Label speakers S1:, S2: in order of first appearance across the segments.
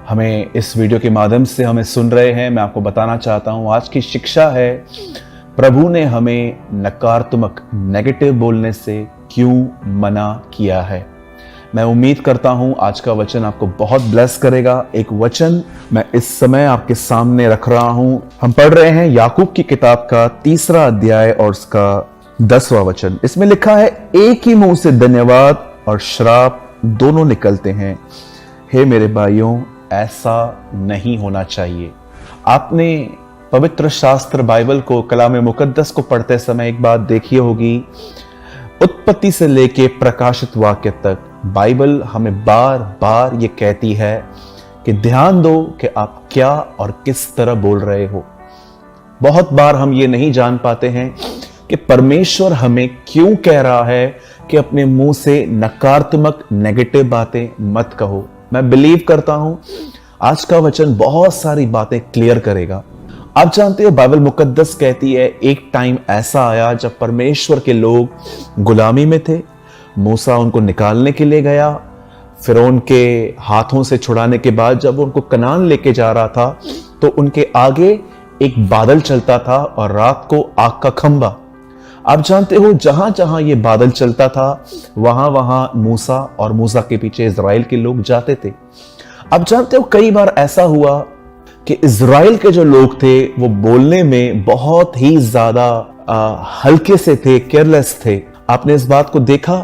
S1: हमें इस वीडियो के माध्यम से हमें सुन रहे हैं, मैं आपको बताना चाहता हूं आज की शिक्षा है प्रभु ने हमें नकारात्मक नेगेटिव बोलने से क्यों मना किया है। मैं उम्मीद करता हूं आज का वचन आपको बहुत ब्लेस करेगा। एक वचन मैं इस समय आपके सामने रख रहा हूं। हम पढ़ रहे हैं याकूब की किताब का 3 अध्याय और उसका 10वां वचन। इसमें लिखा है, एक ही मुंह से धन्यवाद और श्राप दोनों निकलते हैं। हे मेरे भाइयों, ऐसा नहीं होना चाहिए। आपने पवित्र शास्त्र बाइबल को, कलाम मुकद्दस को पढ़ते समय एक बात देखी होगी, उत्पत्ति से लेके प्रकाशित वाक्य तक बाइबल हमें बार बार ये कहती है कि ध्यान दो कि आप क्या और किस तरह बोल रहे हो। बहुत बार हम ये नहीं जान पाते हैं कि परमेश्वर हमें क्यों कह रहा है कि अपने मुंह से नकारात्मक नेगेटिव बातें मत कहो। मैं बिलीव करता हूं आज का वचन बहुत सारी बातें क्लियर करेगा। आप जानते हो बाइबल मुकद्दस कहती है एक टाइम ऐसा आया जब परमेश्वर के लोग गुलामी में थे। मूसा उनको निकालने के लिए गया, फिरौन के हाथों से छुड़ाने के बाद जब उनको कनान लेके जा रहा था तो उनके आगे एक बादल चलता था और रात को आग का खंबा। आप जानते हो जहां जहां ये बादल चलता था वहां वहां मूसा और मूसा के पीछे इजराइल के लोग जाते थे। आप जानते हो कई बार ऐसा हुआ कि इजराइल के जो लोग थे वो बोलने में बहुत ही ज्यादा हल्के से थे, केयरलेस थे। आपने इस बात को देखा।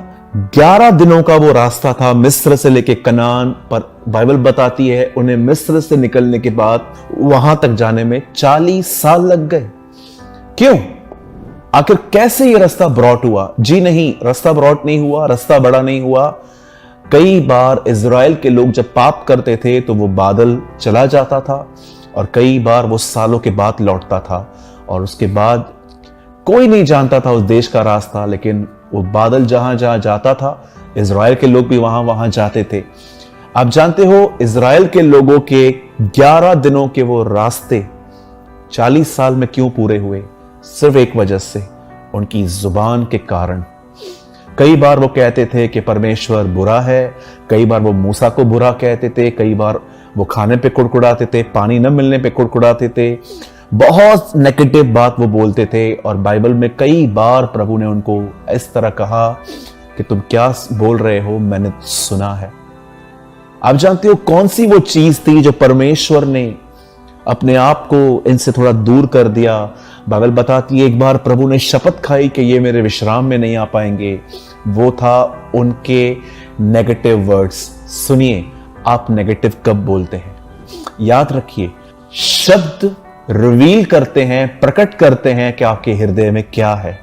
S1: 11 दिनों का वो रास्ता था मिस्र से लेके कनान, पर बाइबल बताती है उन्हें मिस्र से निकलने के बाद वहां तक जाने में 40 साल लग गए। क्यों? आखिर कैसे ये रास्ता ब्रॉड हुआ? जी नहीं, रास्ता ब्रॉड नहीं हुआ, रास्ता बड़ा नहीं हुआ। कई बार इजराइल के लोग जब पाप करते थे तो वो बादल चला जाता था और कई बार वो सालों के बाद लौटता था और उसके बाद कोई नहीं जानता था उस देश का रास्ता, लेकिन वो बादल जहां जहां जाता था इजराइल के लोग भी वहां वहां जाते थे। आप जानते हो इजराइल के लोगों के 11 दिनों के वो रास्ते 40 साल में क्यों पूरे हुए? सिर्फ एक वजह से, उनकी जुबान के कारण। कई बार वो कहते थे कि परमेश्वर बुरा है, कई बार वो मूसा को बुरा कहते थे, कई बार वो खाने पे कुड़कुड़ाते थे, पानी न मिलने पे कुड़कुड़ाते थे, बहुत नेगेटिव बात वो बोलते थे। और बाइबल में कई बार प्रभु ने उनको इस तरह कहा कि तुम क्या बोल रहे हो, मैंने सुना है। आप जानते हो कौन सी वो चीज थी जो परमेश्वर ने अपने आप को इनसे थोड़ा दूर कर दिया? बाइबल बताती है एक बार प्रभु ने शपथ खाई कि ये मेरे विश्राम में नहीं आ पाएंगे। वो था उनके नेगेटिव वर्ड्स। सुनिए, आप नेगेटिव कब बोलते हैं? याद रखिए, शब्द रिवील करते हैं, प्रकट करते हैं कि आपके हृदय में क्या है।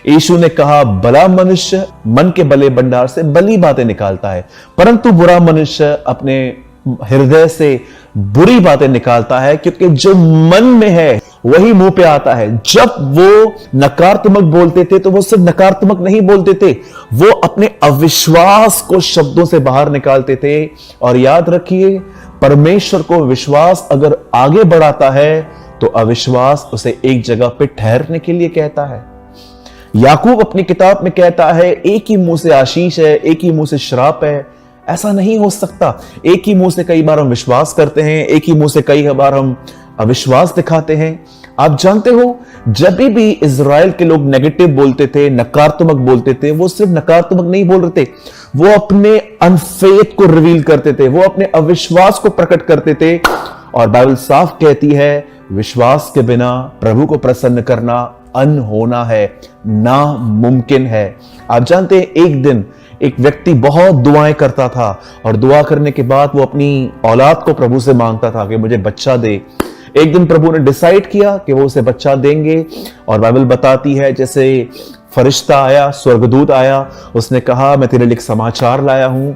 S1: यीशु ने कहा, भला मनुष्य मन के भले भंडार से भली बातें निकालता है, परंतु बुरा मनुष्य अपने हृदय से बुरी बातें निकालता है, क्योंकि जो मन में है वही मुंह पे आता है। जब वो नकारात्मक बोलते थे तो वो सिर्फ नकारात्मक नहीं बोलते थे, वो अपने अविश्वास को शब्दों से बाहर निकालते थे। और याद रखिए, परमेश्वर को विश्वास अगर आगे बढ़ाता है तो अविश्वास उसे एक जगह पे ठहरने के लिए कहता है। याकूब अपनी किताब में कहता है, एक ही मुंह से आशीष है, एक ही मुंह से श्राप है। ऐसा नहीं हो सकता। एक ही मुंह से कई बार हम विश्वास करते हैं, एक ही मुंह से कई बार हम अविश्वास दिखाते हैं। आप जानते हो जब भी इजराइल के लोग नेगेटिव बोलते थे, नकारात्मक बोलते थे, वो सिर्फ नकारात्मक नहीं बोल रहे थे, वो अपने अनफेथ को रिवील करते थे, वो अपने अविश्वास को प्रकट करते थे। और बाइबल साफ कहती है, विश्वास के बिना प्रभु को प्रसन्न करना अनहोना है, नामुमकिन है। आप जानते हैं एक दिन एक व्यक्ति बहुत दुआएं करता था और दुआ करने के बाद वो अपनी औलाद को प्रभु से मांगता था कि मुझे बच्चा दे। एक दिन प्रभु ने डिसाइड किया कि वो उसे बच्चा देंगे और बाइबल बताती है जैसे फरिश्ता आया, स्वर्गदूत आया, उसने कहा मैं तेरे लिए एक समाचार लाया हूं,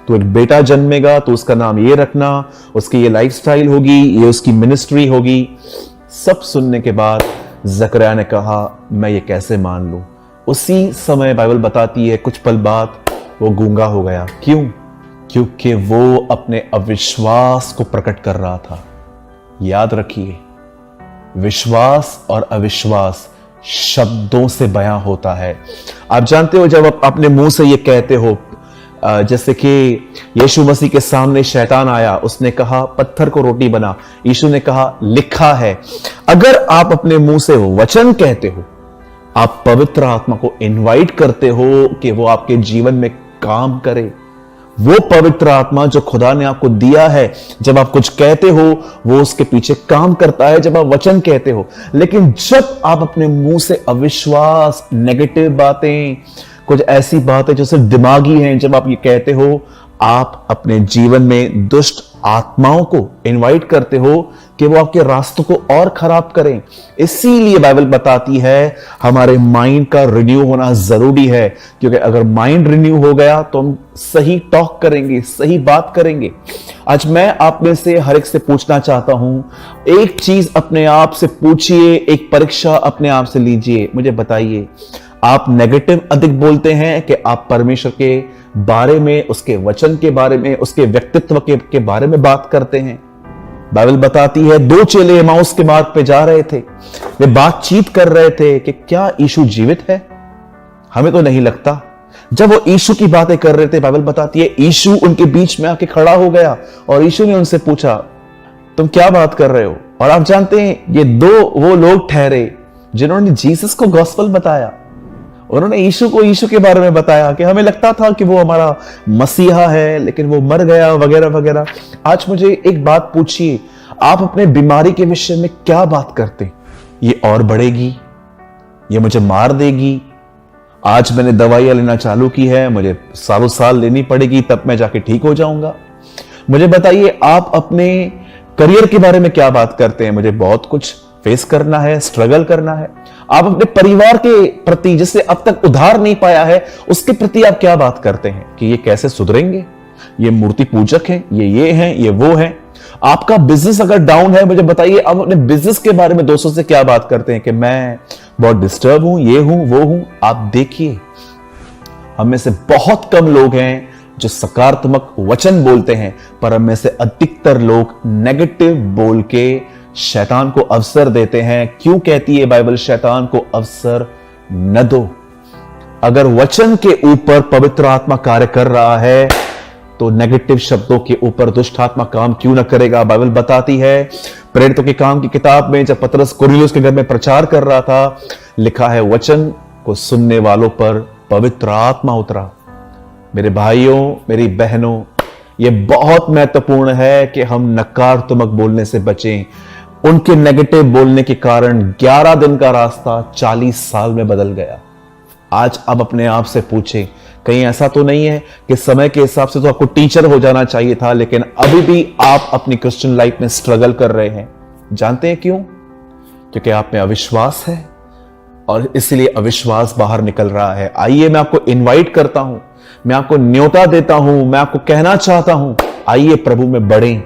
S1: तो एक बेटा जन्मेगा तो उसका नाम ये रखना, उसकी ये लाइफस्टाइल होगी, ये उसकी मिनिस्ट्री होगी। सब सुनने के बाद जकरिया ने कहा मैं ये कैसे मान लूं। उसी समय बाइबल बताती है कुछ पल बाद वो गूंगा हो गया। क्यों? क्योंकि वो अपने अविश्वास को प्रकट कर रहा था। याद रखिए, विश्वास और अविश्वास शब्दों से बयां होता है। आप जानते हो जब आप अपने मुंह से ये कहते हो जैसे कि यीशु मसीह के सामने शैतान आया, उसने कहा पत्थर को रोटी बना, यीशु ने कहा लिखा है। अगर आप अपने मुंह से वचन कहते हो, आप पवित्र आत्मा को इनवाइट करते हो कि वो आपके जीवन में काम करे। वो पवित्र आत्मा जो खुदा ने आपको दिया है, जब आप कुछ कहते हो वो उसके पीछे काम करता है जब आप वचन कहते हो। लेकिन जब आप अपने मुंह से अविश्वास, नेगेटिव बातें, कुछ ऐसी बातें जो सिर्फ दिमागी हैं, जब आप ये कहते हो, आप अपने जीवन में दुष्ट आत्माओं को इनवाइट करते हो कि वो आपके रास्तों को और खराब करें। इसीलिए बाइबल बताती है हमारे माइंड का रिन्यू होना जरूरी है, क्योंकि अगर माइंड रिन्यू हो गया तो हम सही टॉक करेंगे, सही बात करेंगे। आज मैं आप में से हर एक से पूछना चाहता हूं, एक चीज अपने आप से पूछिए, एक परीक्षा अपने आप से लीजिए। मुझे बताइए, आप नेगेटिव अधिक बोलते हैं कि आप परमेश्वर के बारे में, उसके वचन के बारे में, उसके व्यक्तित्व के बारे में बात करते हैं? बाइबल बताती है 2 चेले एमाउस के मार्ग पे जा रहे थे, वे बातचीत कर रहे थे कि क्या यीशु जीवित है? हमें तो नहीं लगता। जब वो यीशु की बातें कर रहे थे, बाइबल बताती है यीशु उनके बीच में आके खड़ा हो गया और यीशु ने उनसे पूछा, तुम क्या बात कर रहे हो? और आप जानते हैं, ये 2 वो लोग ठहरे जिन्होंने जीसस को गॉस्पेल बताया। उन्होंने यीशु को यीशु के बारे में बताया कि हमें लगता था कि वो हमारा मसीहा है, लेकिन वो मर गया, वगैरह वगैरह। आज मुझे एक बात पूछिए, आप अपने बीमारी के विषय में क्या बात करते? ये और बढ़ेगी, ये मुझे मार देगी, आज मैंने दवाइयां लेना चालू की है, मुझे सालों साल लेनी पड़ेगी, तब मैं जाके ठीक हो जाऊंगा। मुझे बताइए, आप अपने करियर के बारे में क्या बात करते हैं? मुझे बहुत कुछ फेस करना है, स्ट्रगल करना है। आप अपने परिवार के प्रति, जिससे अब तक उधार नहीं पाया है, उसके प्रति आप क्या बात करते हैं कि ये कैसे सुधरेंगे, ये मूर्ति पूजक है, ये हैं, ये वो है। आपका बिजनेस अगर डाउन है, मुझे बताइए, आप अपने बिजनेस के बारे में दोस्तों से क्या बात करते हैं कि मैं बहुत डिस्टर्ब हूं, ये हूं, वो हूं। आप देखिए, हम में से बहुत कम लोग हैं जो सकारात्मक वचन बोलते हैं, पर हम में से अधिकतर लोग नेगेटिव बोल के शैतान को अवसर देते हैं। क्यों कहती है बाइबल, शैतान को अवसर न दो। अगर वचन के ऊपर पवित्र आत्मा कार्य कर रहा है तो नेगेटिव शब्दों के ऊपर दुष्ट आत्मा काम क्यों न करेगा? बाइबल बताती है प्रेरितों के काम की किताब में, जब पतरस कुरनेलियुस के घर में प्रचार कर रहा था, लिखा है वचन को सुनने वालों पर पवित्र आत्मा उतरा। मेरे भाइयों, मेरी बहनों, यह बहुत महत्वपूर्ण है कि हम नकारात्मक बोलने से बचें। उनके नेगेटिव बोलने के कारण 11 दिन का रास्ता 40 साल में बदल गया। आज अब अपने आप से पूछें, कहीं ऐसा तो नहीं है कि समय के हिसाब से तो आपको टीचर हो जाना चाहिए था, लेकिन अभी भी आप अपनी क्रिश्चियन लाइफ में स्ट्रगल कर रहे हैं? जानते हैं क्यों? क्योंकि आप में अविश्वास है और इसलिए अविश्वास बाहर निकल रहा है। आइए, मैं आपको इनवाइट करता हूं, मैं आपको न्योता देता हूं, मैं आपको कहना चाहता हूं, आइए प्रभु में बढ़ें।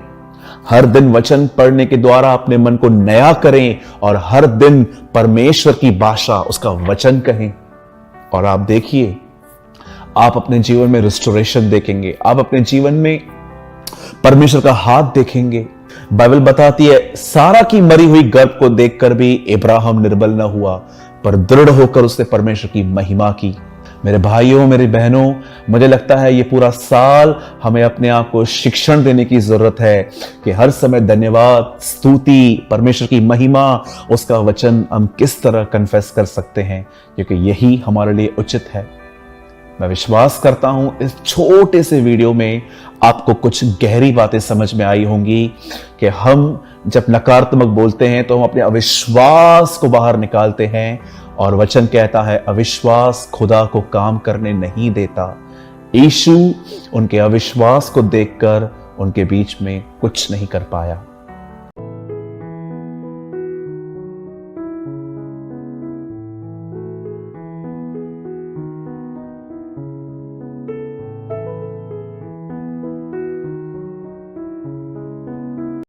S1: हर दिन वचन पढ़ने के द्वारा अपने मन को नया करें और हर दिन परमेश्वर की भाषा, उसका वचन कहें। और आप देखिए, आप अपने जीवन में रिस्टोरेशन देखेंगे, आप अपने जीवन में परमेश्वर का हाथ देखेंगे। बाइबल बताती है सारा की मरी हुई गर्भ को देखकर भी इब्राहिम निर्बल न हुआ, पर दृढ़ होकर उसने परमेश्वर की महिमा की। मेरे भाइयों, मेरी बहनों, मुझे लगता है ये पूरा साल हमें अपने आप को शिक्षण देने की जरूरत है कि हर समय धन्यवाद, स्तुति, परमेश्वर की महिमा, उसका वचन हम किस तरह कन्फेस कर सकते हैं, क्योंकि यही हमारे लिए उचित है। मैं विश्वास करता हूं इस छोटे से वीडियो में आपको कुछ गहरी बातें समझ में आई होंगी कि हम जब नकारात्मक बोलते हैं तो हम अपने अविश्वास को बाहर निकालते हैं, और वचन कहता है अविश्वास खुदा को काम करने नहीं देता। यीशु उनके अविश्वास को देखकर उनके बीच में कुछ नहीं कर पाया।